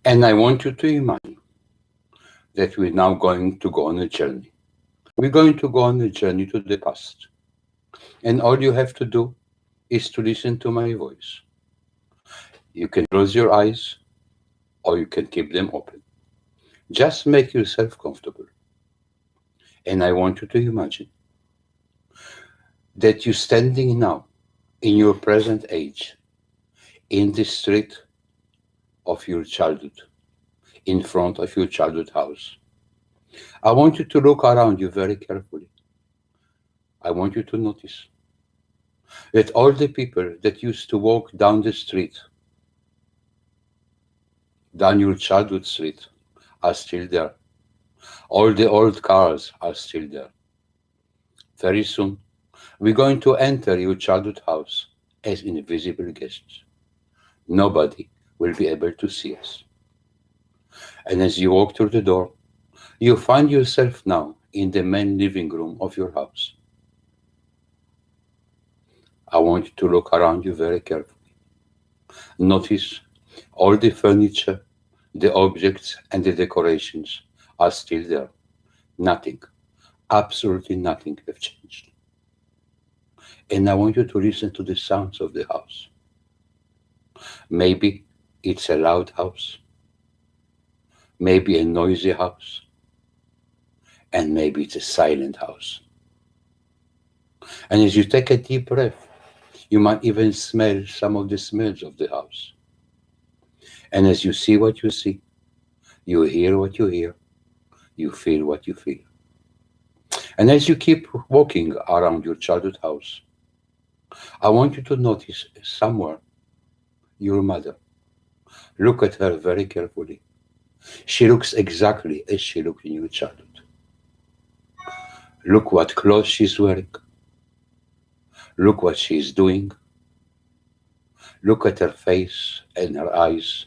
And I want you to imagine that we're now going to go on a journey. We're going to go on a journey to the past. And all you have to do is to listen to my voice. You can close your eyes or you can keep them open. Just make yourself comfortable. And I want you to imagine that you're standing now in your present age in the street of your childhood, in front of your childhood house. I want you to look around you very carefully. I want you to notice that all the people that used to walk down the street, down your childhood street, are still there. All the old cars are still there. Very soon, we're going to enter your childhood house as invisible guests. Nobody will be able to see us. And as you walk through the door, you find yourself now in the main living room of your house. I want you to look around you very carefully. Notice all the furniture, the objects, and the decorations are still there. Nothing, absolutely nothing have changed. And I want you to listen to the sounds of the house. Maybe it's a loud house, maybe a noisy house, and maybe it's a silent house. And as you take a deep breath, you might even smell some of the smells of the house. And as you see what you see, you hear what you hear, you feel what you feel. And as you keep walking around your childhood house, I want you to notice somewhere your mother. Look at her very carefully. She looks exactly as she looked in your childhood. Look what clothes she's wearing. Look what she's doing. Look at her face and her eyes.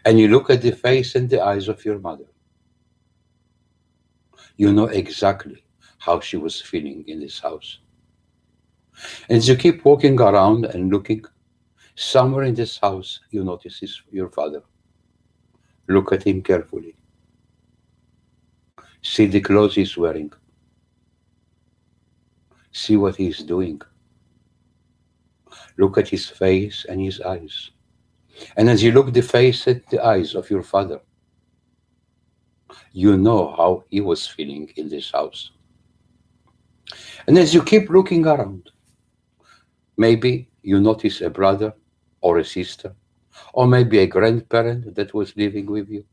And you look at the face and the eyes of your mother. You know exactly how she was feeling in this house. And as you keep walking around and looking, somewhere in this house you notice your father. Look at him carefully. See the clothes he's wearing. See what he's doing. Look at his face and his eyes. And as you look the face and the eyes of your father, you know how he was feeling in this house. And as you keep looking around, maybe you notice a brother or a sister, or maybe a grandparent that was living with you.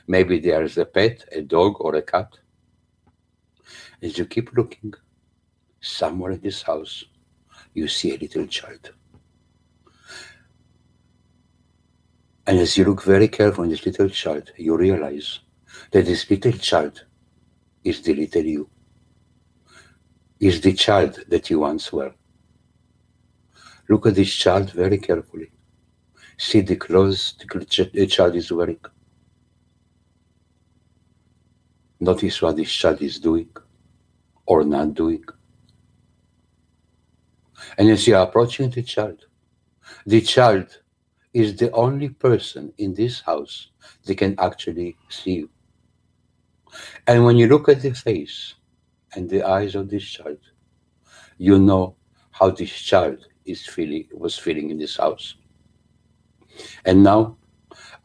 Maybe there's a pet, a dog or a cat. As you keep looking, somewhere in this house, you see a little child. And as you look very carefully on this little child, you realize that this little child is the little you, is the child that you once were. Look at this child very carefully. See the clothes the child is wearing. Notice what this child is doing or not doing. And as you are approaching the child is the only person in this house that can actually see you. And when you look at the face and the eyes of this child, you know how this child was feeling in this house. And now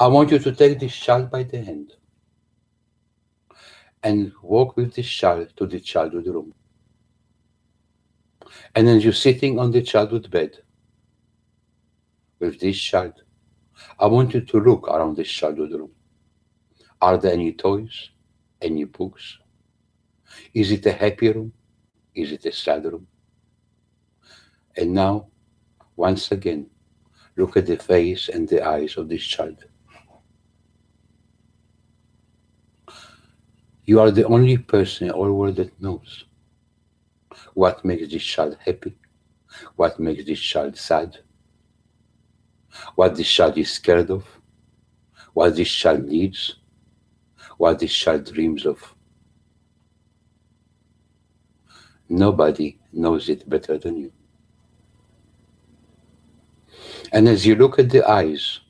I want you to take this child by the hand and walk with this child to the childhood room. And as you're sitting on the childhood bed with this child, I want you to look around this childhood room. Are there any toys? Any books? Is it a happy room? Is it a sad room? And now, once again, look at the face and the eyes of this child. You are the only person in all world that knows what makes this child happy, what makes this child sad, what this child is scared of, what this child needs, what this child dreams of. Nobody knows it better than you. And as you look at the eyes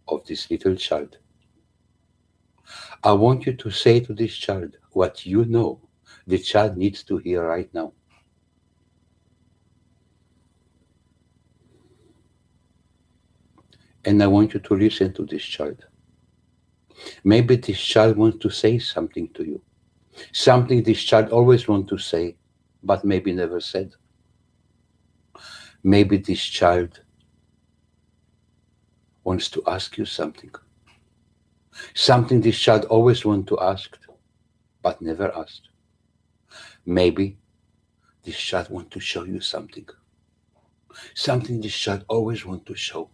of this little child. I want you to say to this child what you know the child needs to hear right now. And I want you to listen to this child. Maybe this child wants to say something to you. Something this child always wants to say, but maybe never said. Maybe this child wants to ask you something. Something this child always wants to ask, but never asked. Maybe this child wants to show you something. Something this child always wants to show,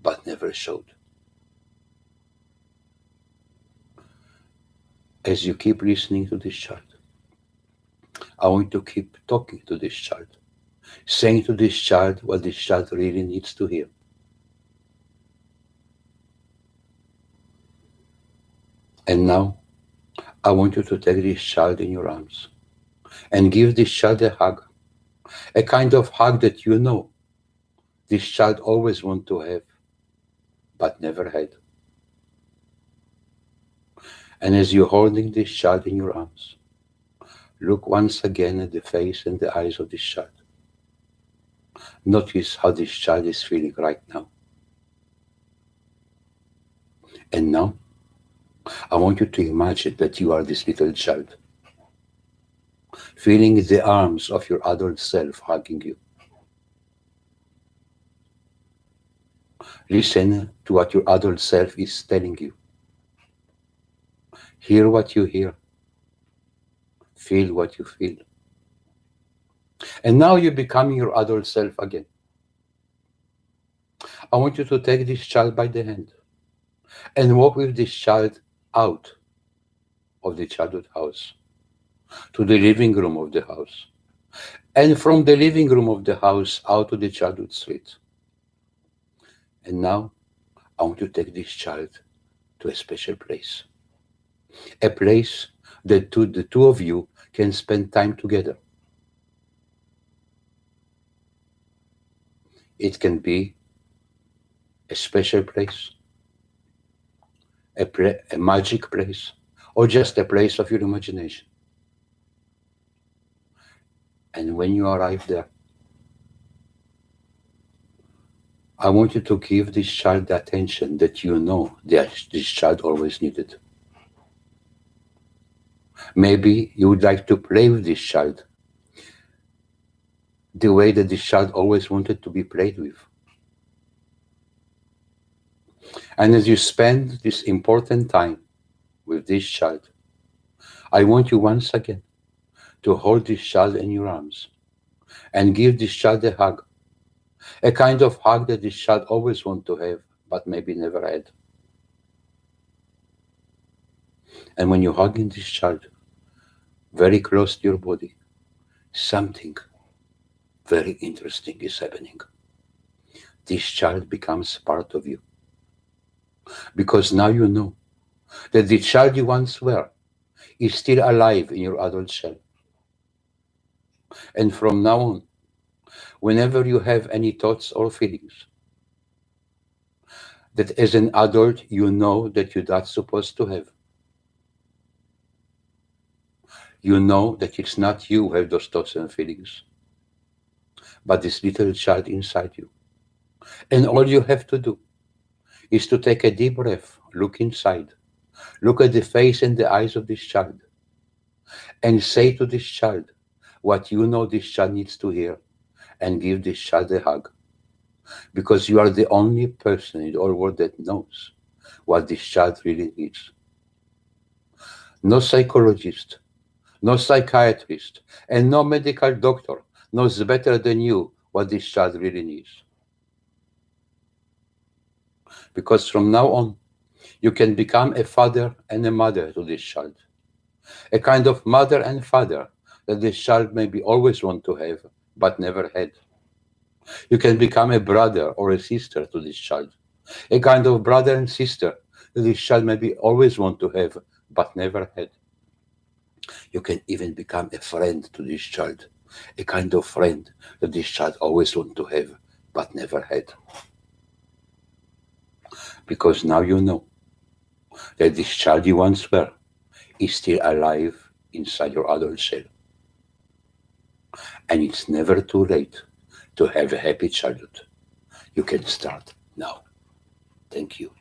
but never showed. As you keep listening to this child, I want to keep talking to this child, saying to this child what this child really needs to hear. And now, I want you to take this child in your arms and give this child a hug, a kind of hug that you know this child always wanted to have, but never had. And as you're holding this child in your arms, look once again at the face and the eyes of this child. Notice how this child is feeling right now. And now, I want you to imagine that you are this little child, feeling the arms of your adult self hugging you. Listen to what your adult self is telling you. Hear what you hear. Feel what you feel. And now you're becoming your adult self again. I want you to take this child by the hand and walk with this child out of the childhood house to the living room of the house, and from the living room of the house out to the childhood street. And now I want you to take this child to a special place, a place that the two of you can spend time together. It can be a special place, a magic place, or just a place of your imagination. And when you arrive there, I want you to give this child the attention that you know that this child always needed. Maybe you would like to play with this child the way that this child always wanted to be played with. And as you spend this important time with this child, I want you once again to hold this child in your arms and give this child a hug, a kind of hug that this child always wanted to have, but maybe never had. And when you're hugging this child very close to your body, something very interesting is happening. This child becomes part of you. Because now you know that the child you once were is still alive in your adult shell. And from now on, whenever you have any thoughts or feelings that as an adult you know that you're not supposed to have, you know that it's not you who have those thoughts and feelings, but this little child inside you. And all you have to do is to take a deep breath, look inside, look at the face and the eyes of this child, and say to this child what you know this child needs to hear, and give this child a hug. Because you are the only person in the whole world that knows what this child really needs. No psychologist, no psychiatrist, and no medical doctor knows better than you what this child really needs. Because from now on, you can become a father and a mother to this child. A kind of mother and father that this child maybe always want to have, but never had. You can become a brother or a sister to this child. A kind of brother and sister that this child maybe always want to have, but never had. You can even become a friend to this child. A kind of friend that this child always want to have, but never had. because now you know that this child you once were is still alive inside your adult self. And it's never too late to have a happy childhood. You can start now. Thank you.